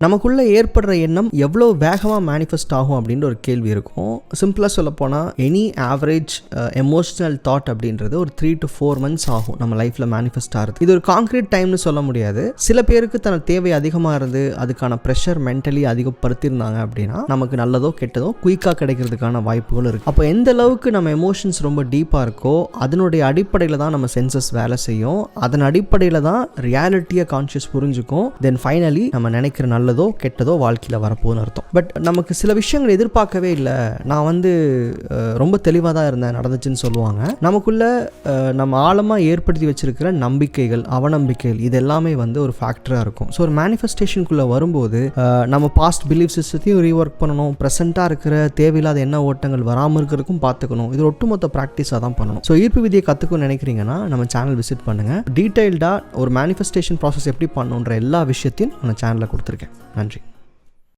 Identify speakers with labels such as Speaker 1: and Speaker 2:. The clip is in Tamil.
Speaker 1: நமக்குள்ளே ஏற்படுற எண்ணம் எவ்வளோ வேகமாக மேனிஃபெஸ்ட் ஆகும் அப்படின்ற ஒரு கேள்வி இருக்கும். சிம்பிளாக சொல்லப்போனால் எனி ஆவரேஜ் எமோஷ்னல் தாட் அப்படின்றது ஒரு 3 to 4 months ஆகும் நம்ம லைஃப்பில் மேனிஃபெஸ்ட் ஆகுது. இது ஒரு கான்க்ரீட் டைம்னு சொல்ல முடியாது. சில பேருக்கு தன தேவை அதிகமாக இருந்து அதுக்கான ப்ரெஷர் மென்டலி அதிகப்படுத்தியிருந்தாங்க அப்படின்னா நமக்கு நல்லதோ கெட்டதோ குயிக்காக கிடைக்கிறதுக்கான வாய்ப்புகள் இருக்குது. அப்போ எந்த அளவுக்கு நம்ம எமோஷன்ஸ் ரொம்ப டீப்பாக இருக்கோ அதனுடைய அடிப்படையில் தான் நம்ம சென்சஸ் வேலை செய்யும். அதன் அடிப்படையில் தான் ரியாலிட்டியை கான்ஷியஸ் புரிஞ்சுக்கும். தென் ஃபைனலி நம்ம நினைக்கிற நல்லதோ கெட்டதோ வாழ்க்கையில் வரப்போன்னு அர்த்தம். பட் நமக்கு சில விஷயங்கள் எதிர்பார்க்கவே இல்லை, நான் ரொம்ப தெளிவாக தான் இருந்தேன், நடந்துச்சுன்னு சொல்லுவாங்க. நமக்குள்ள நம்ம ஆழமாக ஏற்படுத்தி வச்சிருக்கிற நம்பிக்கைகள், அவநம்பிக்கைகள் இது எல்லாமே ஒரு ஃபேக்டராக இருக்கும். ஸோ ஒரு மேனிஃபெஸ்டேஷனுக்குள்ளே வரும்போது நம்ம பாஸ்ட் பிலீஃப் சிஸ்டத்தையும் ரீஒர்க் பண்ணணும், ப்ரெசென்ட்டாக இருக்கிற தேவையில்லாத எண்ண ஓட்டங்கள் வராமல் இருக்கிறதுக்கும் பார்த்துக்கணும். இது ஒட்டுமொத்த ப்ராக்டிஸாக தான் பண்ணணும். ஸோ ஈர்ப்பு விதியை கற்றுக்கணும்னு நினைக்கிறீங்கன்னா நம்ம சேனல் விசிட் பண்ணுங்கள். டீட்டெயில்டாக ஒரு மேனிஃபெஸ்டேஷன் ப்ராசஸ் எப்படி பண்ணணுன்ற எல்லா விஷயத்தையும் நம்ம சேனலில் கொடுத்துருக்கேன். நன்றி.